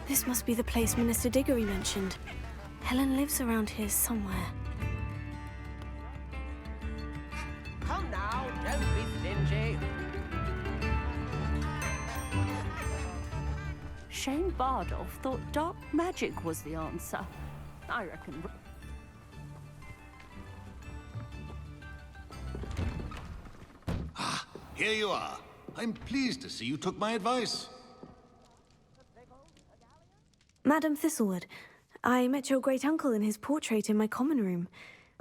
This must be the place Minister Diggory mentioned. Helen lives around here somewhere. Come now, don't be stingy. Shane Bardolph thought dark magic was the answer. I reckon... Here you are. I'm pleased to see you took my advice. Madam Thistlewood, I met your great-uncle in his portrait in my common room.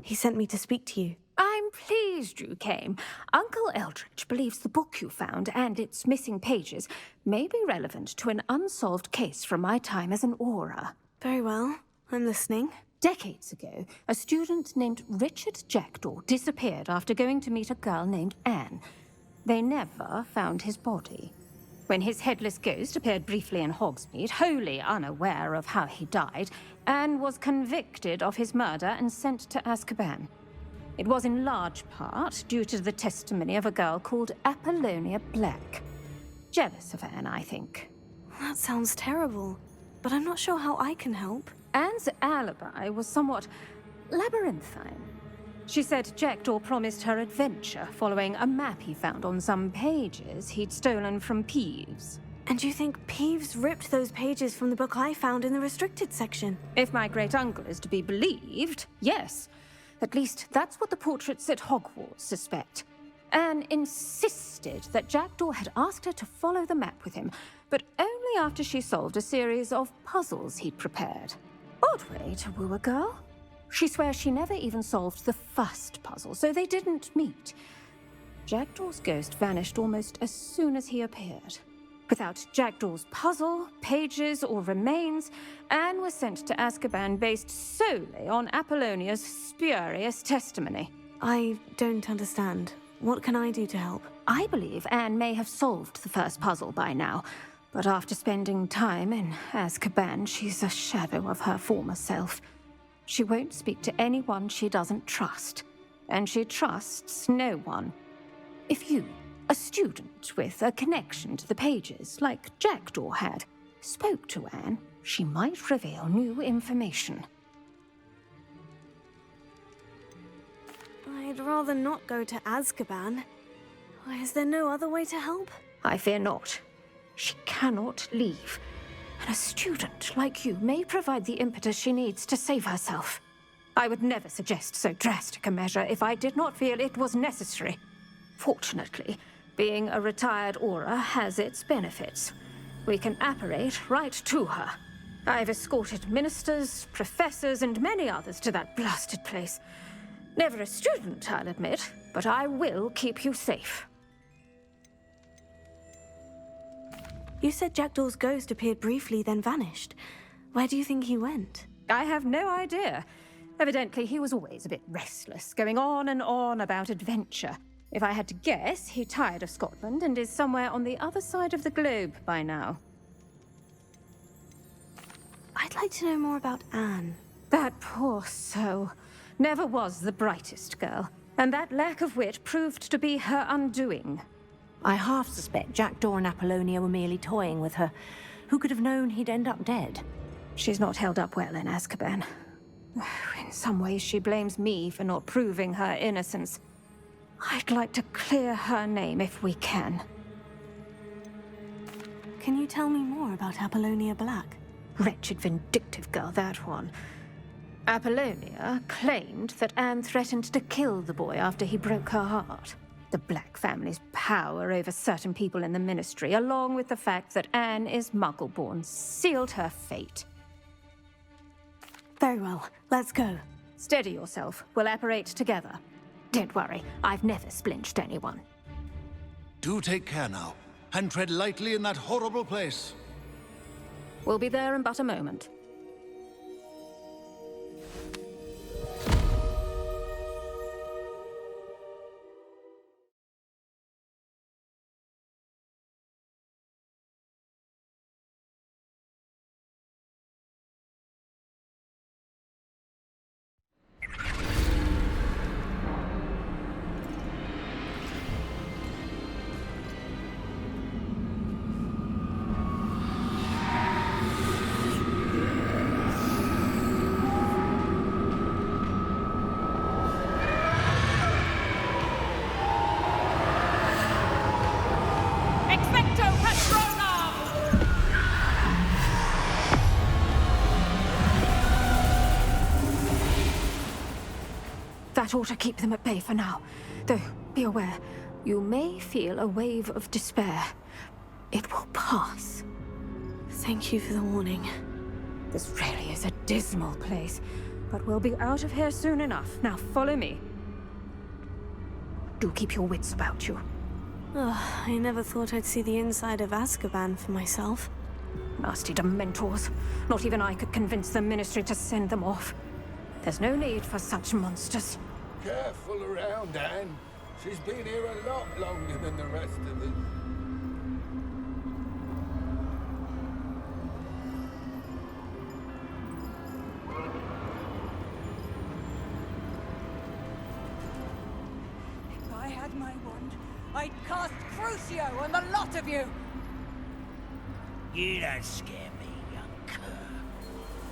He sent me to speak to you. I'm pleased you came. Uncle Eldridge believes the book you found and its missing pages may be relevant to an unsolved case from my time as an aura. Very well. I'm listening. Decades ago, a student named Richard Jackdaw disappeared after going to meet a girl named Anne. They never found his body. When his headless ghost appeared briefly in Hogsmeade, wholly unaware of how he died, Anne was convicted of his murder and sent to Azkaban. It was in large part due to the testimony of a girl called Apollonia Black. Jealous of Anne, I think. That sounds terrible, but I'm not sure how I can help. Anne's alibi was somewhat labyrinthine. She said Jackdaw promised her adventure following a map he found on some pages he'd stolen from Peeves. And you think Peeves ripped those pages from the book I found in the restricted section? If my great-uncle is to be believed, yes. At least that's what the portraits at Hogwarts suspect. Anne insisted that Jackdaw had asked her to follow the map with him, but only after she solved a series of puzzles he'd prepared. Odd way to woo a girl. She swears she never even solved the first puzzle, so they didn't meet. Jackdaw's ghost vanished almost as soon as he appeared. Without Jackdaw's puzzle, pages, or remains, Anne was sent to Azkaban based solely on Apollonia's spurious testimony. I don't understand. What can I do to help? I believe Anne may have solved the first puzzle by now, but after spending time in Azkaban, she's a shadow of her former self. She won't speak to anyone she doesn't trust, and she trusts no one. If you, a student with a connection to the pages, like Jackdaw had, spoke to Anne, she might reveal new information. I'd rather not go to Azkaban. Is there no other way to help? I fear not. She cannot leave. And a student like you may provide the impetus she needs to save herself. I would never suggest so drastic a measure if I did not feel it was necessary. Fortunately, being a retired aura has its benefits. We can apparate right to her. I've escorted ministers, professors, and many others to that blasted place. Never a student, I'll admit, but I will keep you safe. You said Jackdaw's ghost appeared briefly, then vanished. Where do you think he went? I have no idea. Evidently, he was always a bit restless, going on and on about adventure. If I had to guess, he tired of Scotland and is somewhere on the other side of the globe by now. I'd like to know more about Anne. That poor soul. Never was the brightest girl, and that lack of wit proved to be her undoing. I half suspect Jackdaw and Apollonia were merely toying with her. Who could have known he'd end up dead? She's not held up well in Azkaban. In some ways, she blames me for not proving her innocence. I'd like to clear her name if we can. Can you tell me more about Apollonia Black? Wretched, vindictive girl, that one. Apollonia claimed that Anne threatened to kill the boy after he broke her heart. The Black family's power over certain people in the Ministry, along with the fact that Anne is Muggle-born, sealed her fate. Very well. Let's go. Steady yourself. We'll apparate together. Don't worry, I've never splinched anyone. Do take care now, and tread lightly in that horrible place. We'll be there in but a moment. That ought to keep them at bay for now. Though, be aware, you may feel a wave of despair. It will pass. Thank you for the warning. This really is a dismal place, but we'll be out of here soon enough. Now follow me. Do keep your wits about you. Ugh, I never thought I'd see the inside of Azkaban for myself. Nasty Dementors. Not even I could convince the Ministry to send them off. There's no need for such monsters. Careful around, Anne. She's been here a lot longer than the rest of us. If I had my wand, I'd cast Crucio on the lot of you! You don't scare me, young cur.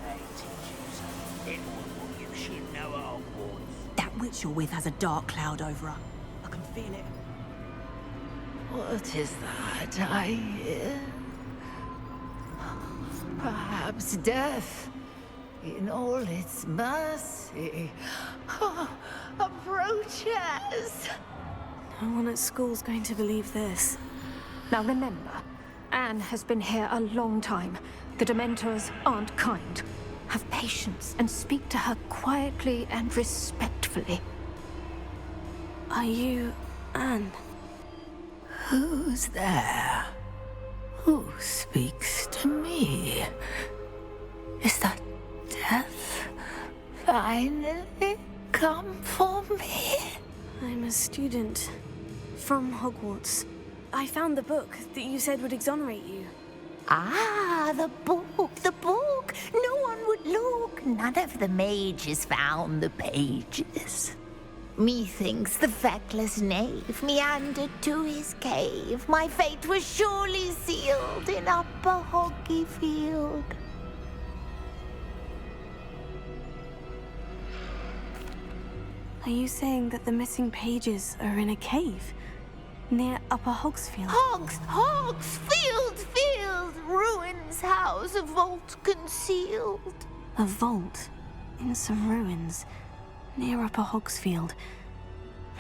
They teach you something little of what you should know at Hogwarts. That witch you're with has a dark cloud over her. I can feel it. What is that I hear? Perhaps death, in all its mercy, approaches. No one at school's going to believe this. Now remember, Anne has been here a long time. The Dementors aren't kind. Have patience and speak to her quietly and respectfully. Are you Anne? Who's there? Who speaks to me? Is that death finally come for me? I'm a student from Hogwarts. I found the book that you said would exonerate you. Ah, the book, the book. No one would look. None of the mages found the pages. Methinks the feckless knave meandered to his cave. My fate was surely sealed in Upper Hoggyfield. Are you saying that the missing pages are in a cave near Upper Hogsfield? Hogsfield! Ruins house, a vault concealed. A vault in some ruins near Upper Hogsfield.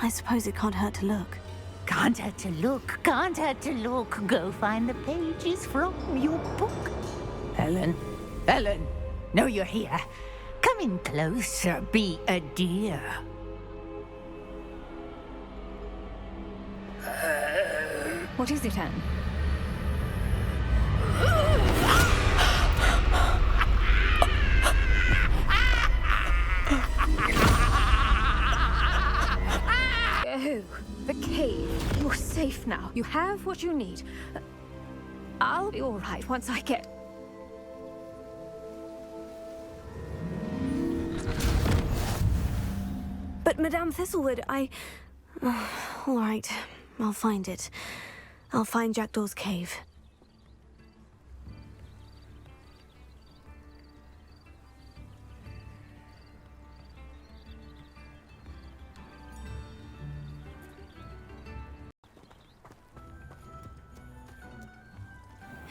I suppose it can't hurt to look. Can't hurt to look, can't hurt to look. Go find the pages from your book. Ellen, know you're here. Come in closer, be a dear. What is it, Anne? Oh, the cave. You're safe now. You have what you need. I'll be all right once I get... But Madame Thistlewood, all right, I'll find it. I'll find Jackdaw's cave.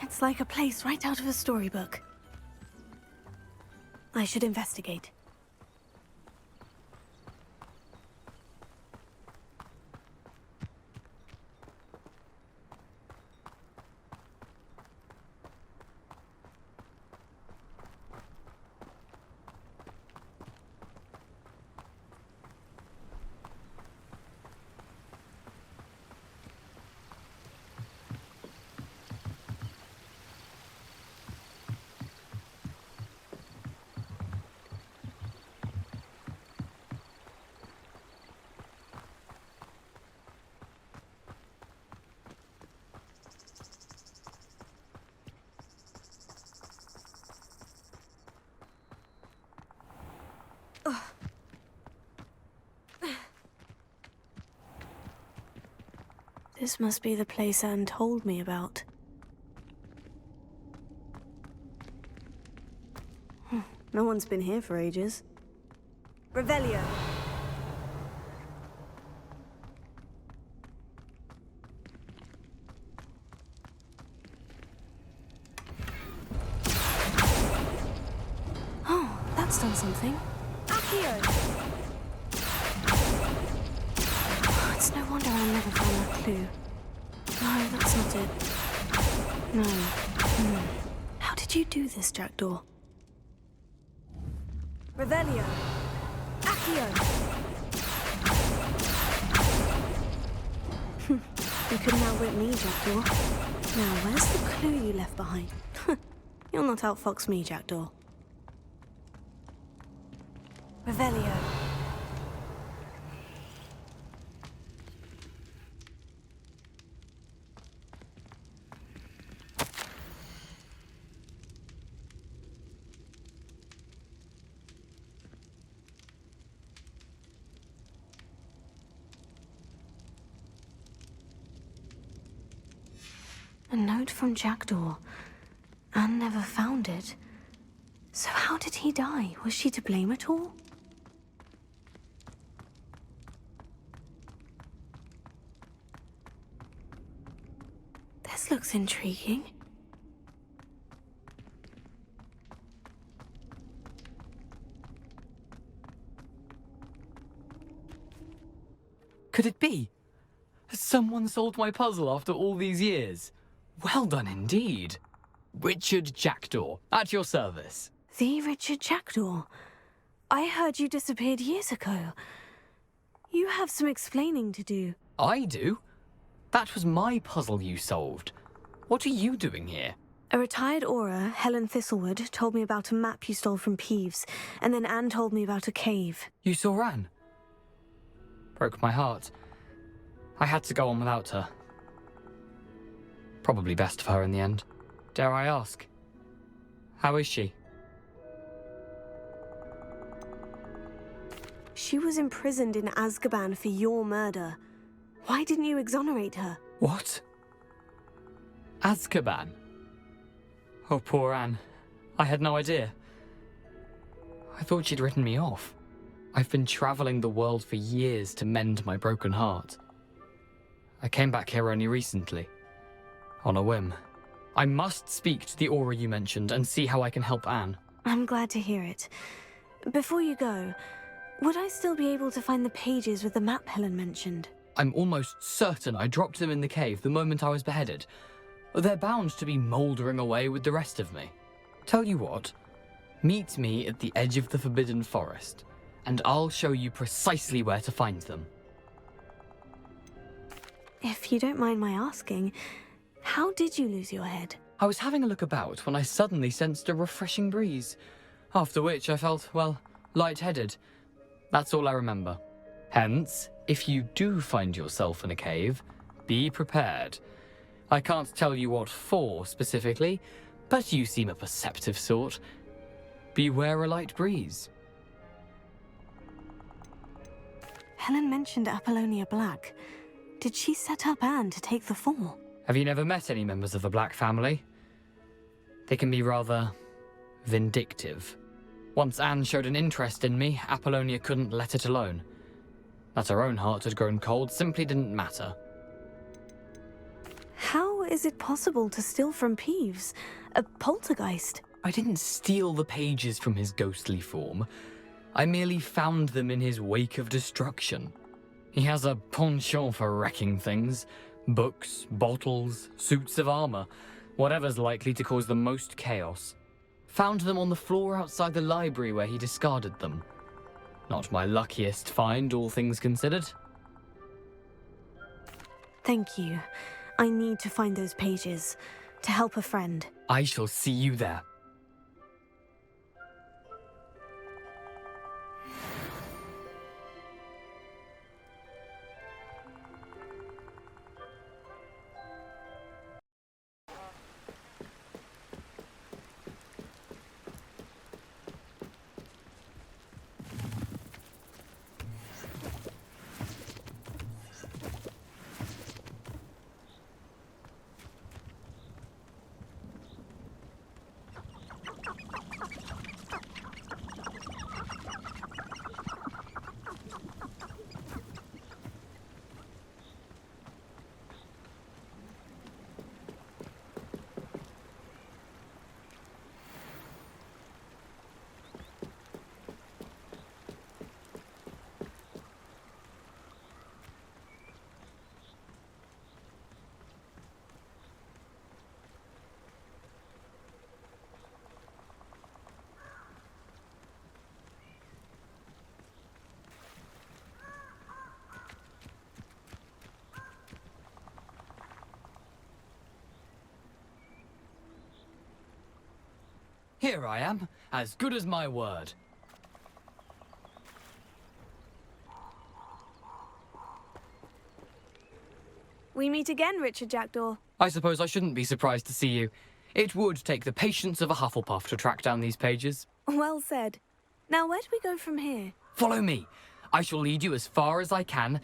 It's like a place right out of a storybook. I should investigate. This must be the place Anne told me about. No one's been here for ages. Revelio. Oh, that's done something. Accio. It's no wonder I never found that clue. No, that's not it. No. How did you do this, Jackdaw? Revelio! Accio! You couldn't outwit me, Jackdaw. Now, where's the clue you left behind? You'll not outfox me, Jackdaw. Revelio! A note from Jackdaw. Anne never found it. So how did he die? Was she to blame at all? This looks intriguing. Could it be? Has someone solved my puzzle after all these years? Well done indeed. Richard Jackdaw, at your service. The Richard Jackdaw? I heard you disappeared years ago. You have some explaining to do. I do? That was my puzzle you solved. What are you doing here? A retired Aura, Helen Thistlewood, told me about a map you stole from Peeves, and then Anne told me about a cave. You saw Anne? Broke my heart. I had to go on without her. Probably best for her in the end. Dare I ask? How is she? She was imprisoned in Azkaban for your murder. Why didn't you exonerate her? What? Azkaban? Oh, poor Anne. I had no idea. I thought she'd written me off. I've been traveling the world for years to mend my broken heart. I came back here only recently. On a whim. I must speak to the Aura you mentioned and see how I can help Anne. I'm glad to hear it. Before you go, would I still be able to find the pages with the map Helen mentioned? I'm almost certain I dropped them in the cave the moment I was beheaded. They're bound to be mouldering away with the rest of me. Tell you what, meet me at the edge of the Forbidden Forest, and I'll show you precisely where to find them. If you don't mind my asking, how did you lose your head? I was having a look about when I suddenly sensed a refreshing breeze, after which I felt, well, lightheaded. That's all I remember. Hence, if you do find yourself in a cave, be prepared. I can't tell you what for specifically, but you seem a perceptive sort. Beware a light breeze. Helen mentioned Apollonia Black. Did she set up Anne to take the fall? Have you never met any members of the Black family? They can be rather vindictive. Once Anne showed an interest in me, Apollonia couldn't let it alone. That her own heart had grown cold simply didn't matter. How is it possible to steal from Peeves? A poltergeist? I didn't steal the pages from his ghostly form. I merely found them in his wake of destruction. He has a penchant for wrecking things. Books, bottles, suits of armor, whatever's likely to cause the most chaos. Found them on the floor outside the library where he discarded them. Not my luckiest find, all things considered. Thank you. I need to find those pages to help a friend. I shall see you there. Here I am, as good as my word. We meet again, Richard Jackdaw. I suppose I shouldn't be surprised to see you. It would take the patience of a Hufflepuff to track down these pages. Well said. Now, where do we go from here? Follow me. I shall lead you as far as I can,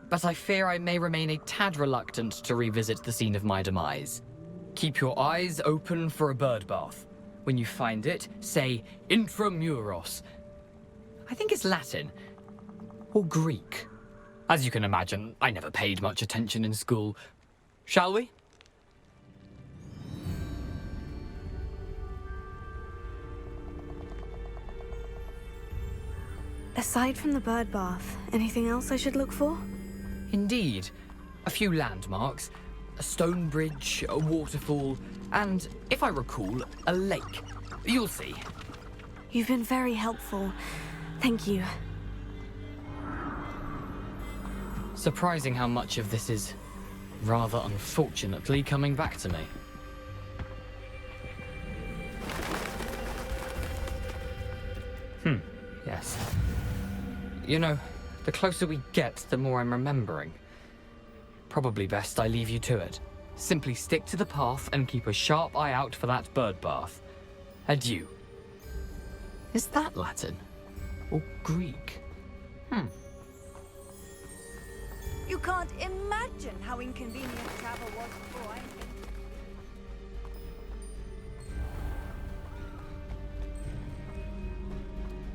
but I fear I may remain a tad reluctant to revisit the scene of my demise. Keep your eyes open for a bird bath. When you find it, say intramuros. I think it's Latin. Or Greek. As you can imagine, I never paid much attention in school. Shall we? Aside from the bird bath, anything else I should look for? Indeed. A few landmarks. A stone bridge, a waterfall, and, if I recall, a lake. You'll see. You've been very helpful. Thank you. Surprising how much of this is, rather unfortunately, coming back to me. Yes. You know, the closer we get, the more I'm remembering. Probably best I leave you to it. Simply stick to the path and keep a sharp eye out for that bird bath. Adieu. Is that Latin? Or Greek? You can't imagine how inconvenient travel was before I...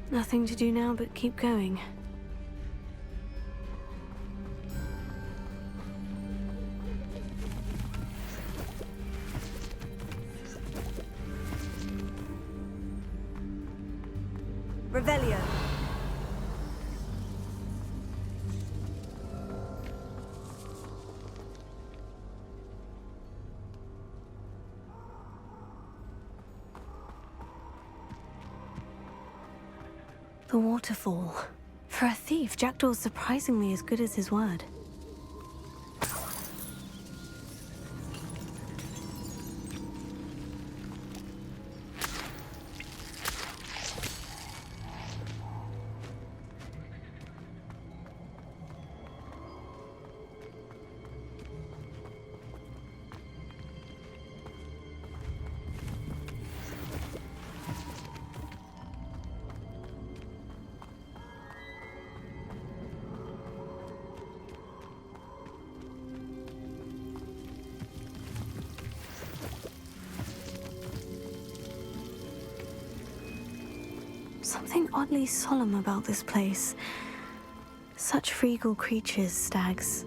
Nothing to do now but keep going. Revelio. The waterfall. For a thief, Jackdaw's surprisingly as good as his word. Something oddly solemn about this place. Such regal creatures, stags.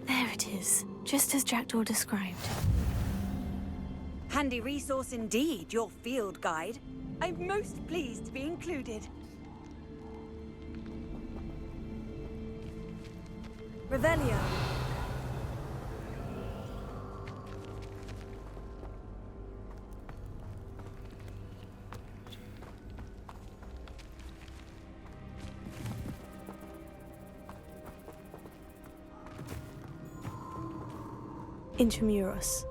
There it is, just as Jackdaw described. Handy resource indeed, your field guide. I'm most pleased to be included. Revelio. Intramuros.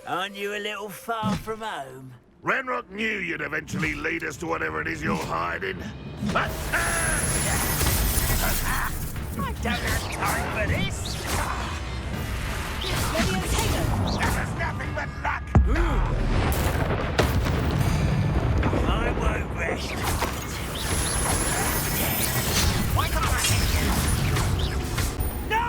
Aren't you a little far from home? Ranrock knew you'd eventually lead us to whatever it is you're hiding. I don't have time for this! That is nothing but luck! I won't rest. Why can't I hit you? No!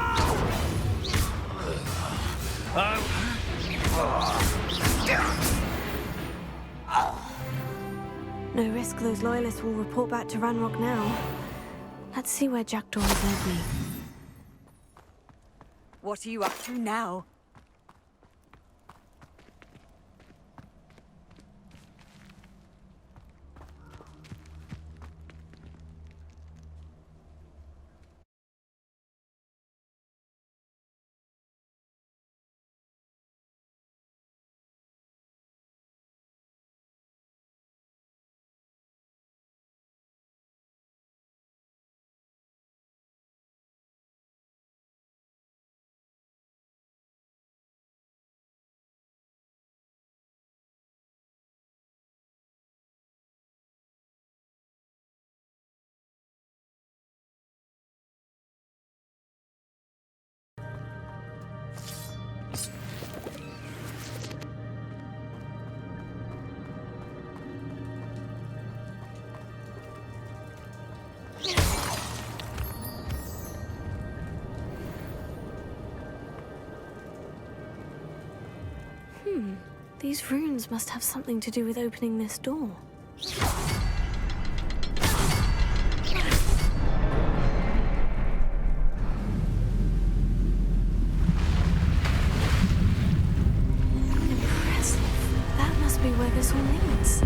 No risk those loyalists will report back to Ranrock now. Let's see where Jackdaw has led me. What are you up to now? These runes must have something to do with opening this door. Impressive. That must be where this all leads.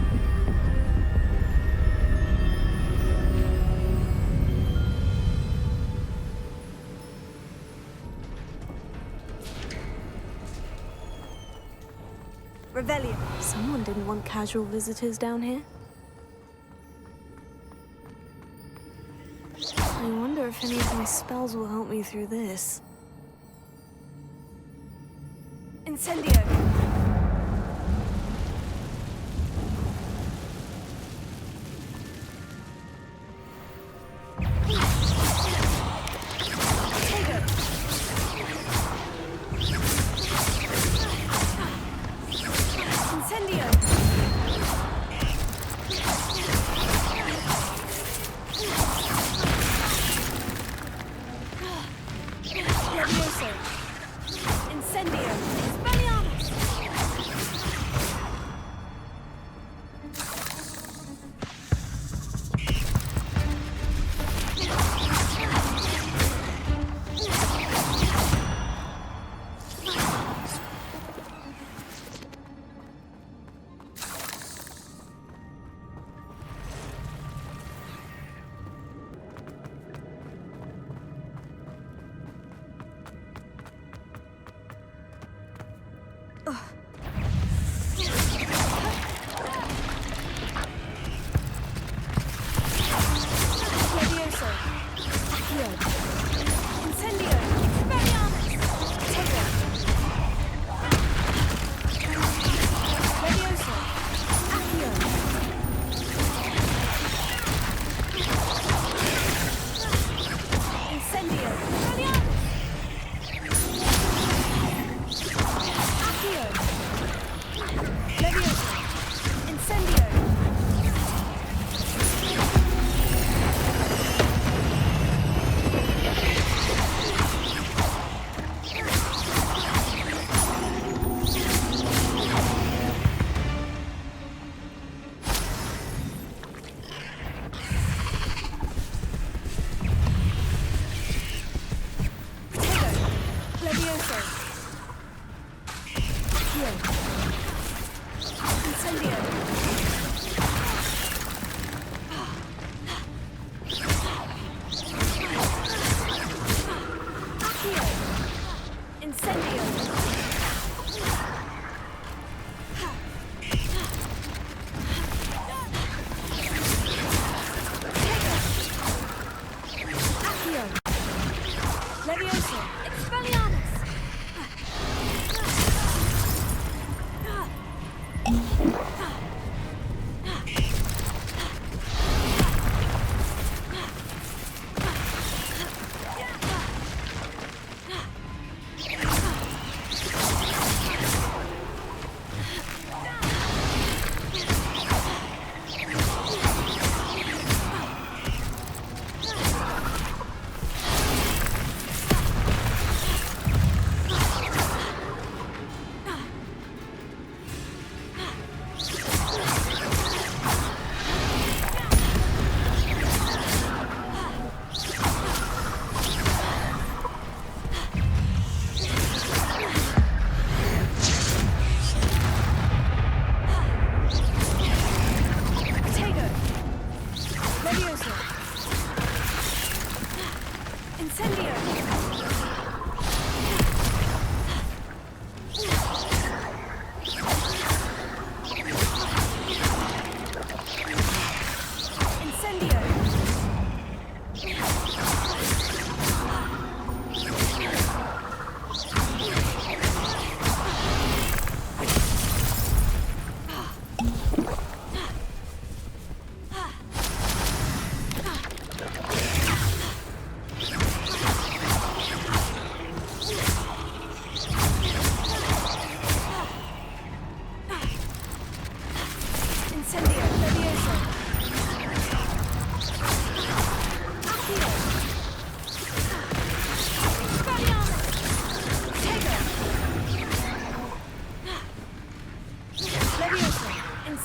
Revelio. Someone didn't want casual visitors down here. I wonder if any of my spells will help me through this. Incendio.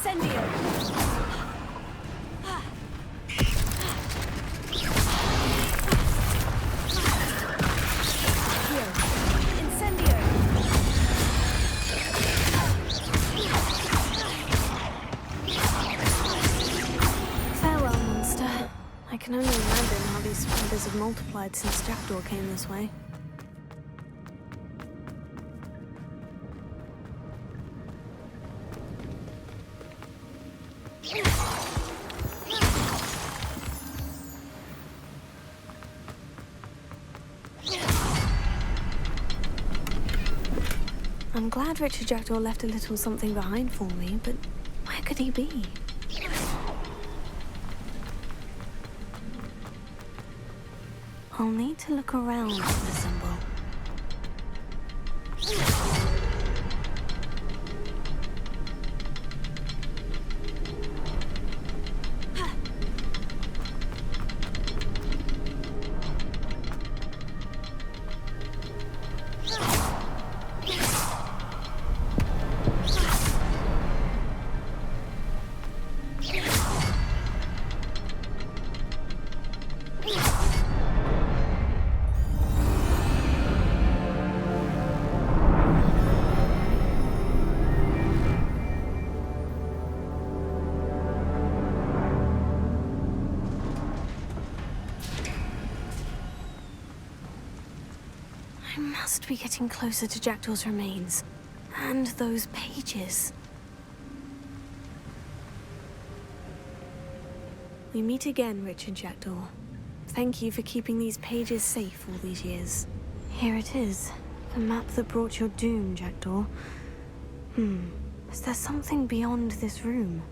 Incendio! Farewell, monster. I can only imagine how these spiders have multiplied since Jackdaw came this way. I'm glad Richard Jackdaw left a little something behind for me, but where could he be? I'll need to look around for the symbol. I must be getting closer to Jackdaw's remains. And those pages. We meet again, Richard Jackdaw. Thank you for keeping these pages safe all these years. Here it is. The map that brought your doom, Jackdaw. Is there something beyond this room?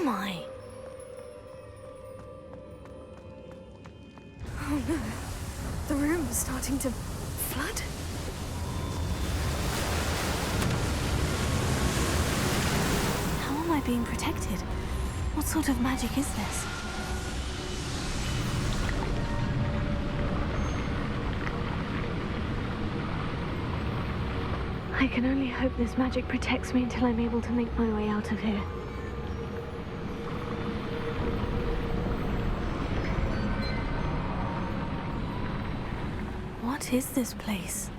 my. Oh no. The room is starting to flood. How am I being protected? What sort of magic is this? I can only hope this magic protects me until I'm able to make my way out of here. What is this place?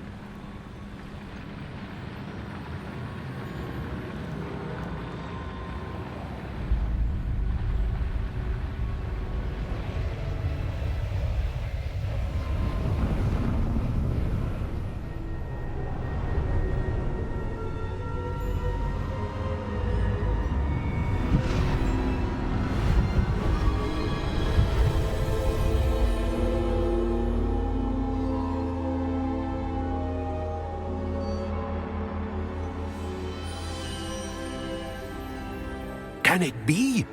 Can it be?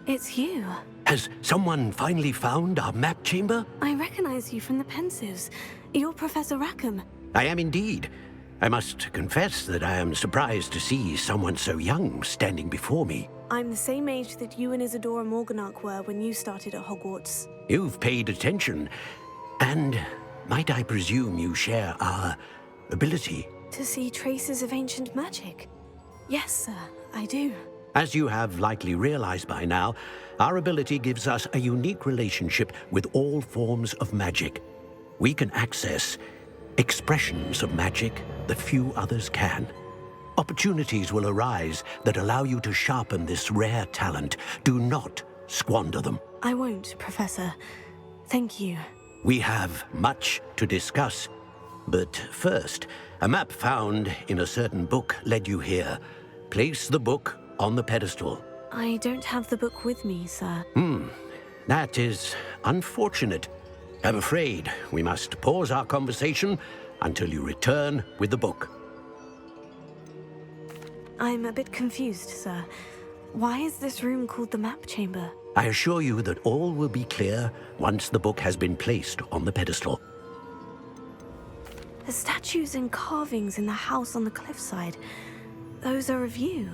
It's you. Has someone finally found our map chamber? I recognize you from the Pensives. You're Professor Rackham. I am indeed. I must confess that I am surprised to see someone so young standing before me. I'm the same age that you and Isadora Morganach were when you started at Hogwarts. You've paid attention, and might I presume you share our ability? To see traces of ancient magic? Yes, sir, I do. As you have likely realized by now, our ability gives us a unique relationship with all forms of magic. We can access expressions of magic that few others can. Opportunities will arise that allow you to sharpen this rare talent. Do not squander them. I won't, Professor. Thank you. We have much to discuss. But first, a map found in a certain book led you here. Place the book on the pedestal. I don't have the book with me, sir. That is unfortunate. I'm afraid we must pause our conversation until you return with the book. I'm a bit confused, sir. Why is this room called the map chamber? I assure you that all will be clear once the book has been placed on the pedestal. The statues and carvings in the house on the cliffside, those are of you.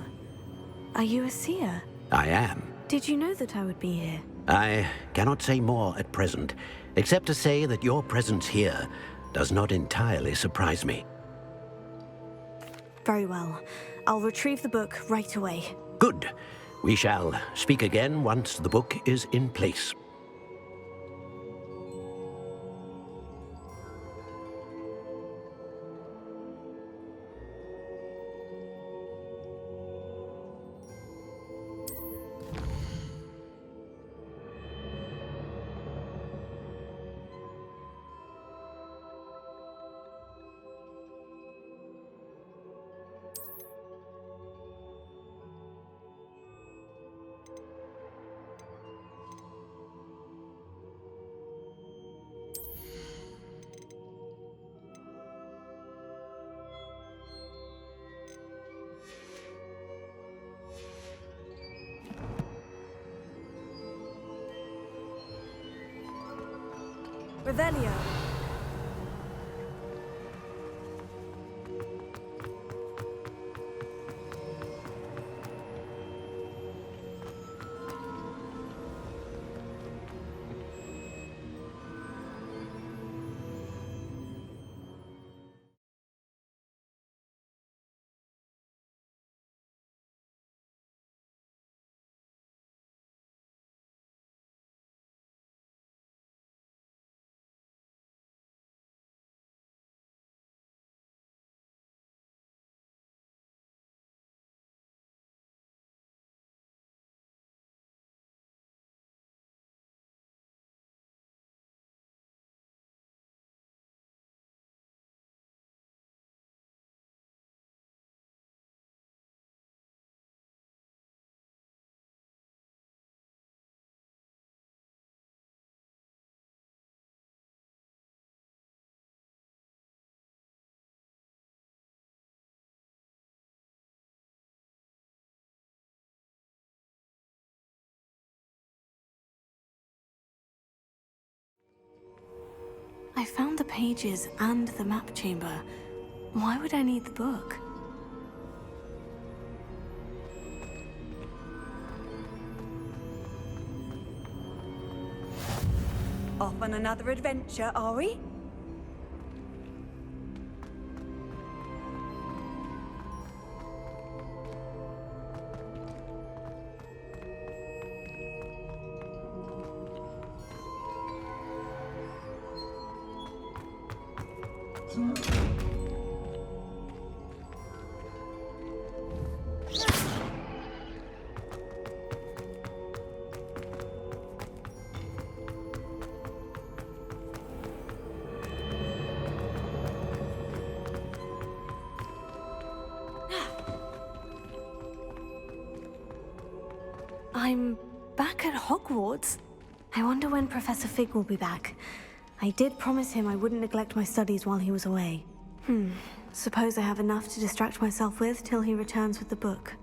Are you a seer? I am. Did you know that I would be here? I cannot say more at present, except to say that your presence here does not entirely surprise me. Very well. I'll retrieve the book right away. Good. We shall speak again once the book is in place. Revelio. I found the pages and the map chamber. Why would I need the book? Off on another adventure, are we? I'm back at Hogwarts. I wonder when Professor Fig will be back. I did promise him I wouldn't neglect my studies while he was away. Suppose I have enough to distract myself with till he returns with the book.